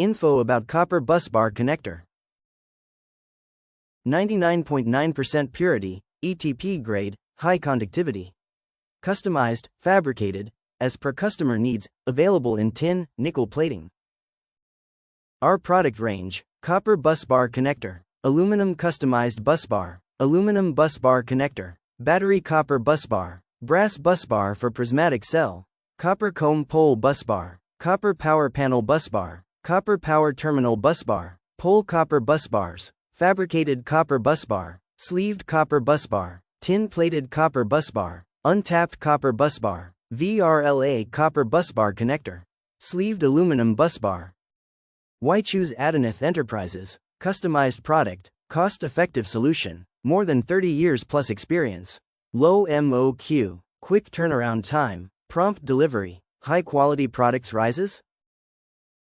Info about Copper Busbar Connector. 99.9% purity, ETP grade, high conductivity. Customized, fabricated, as per customer needs, available in tin, nickel plating. Our product range: Copper Busbar Connector, Aluminum Customized Busbar, Aluminum Busbar Connector, Battery Copper Busbar, Brass Busbar for Prismatic Cell, Copper Comb Pole Busbar, Copper Power Panel Busbar, Copper Power Terminal Busbar, Pole Copper Busbars, Fabricated Copper Busbar, Sleeved Copper Busbar, Tin-Plated Copper Busbar, Untapped Copper Busbar, VRLA Copper Busbar Connector, Sleeved Aluminum Busbar. Why choose Adinath Enterprises? Customized product, cost-effective solution, more than 30 years plus experience, low MOQ, quick turnaround time, prompt delivery, high-quality products rises?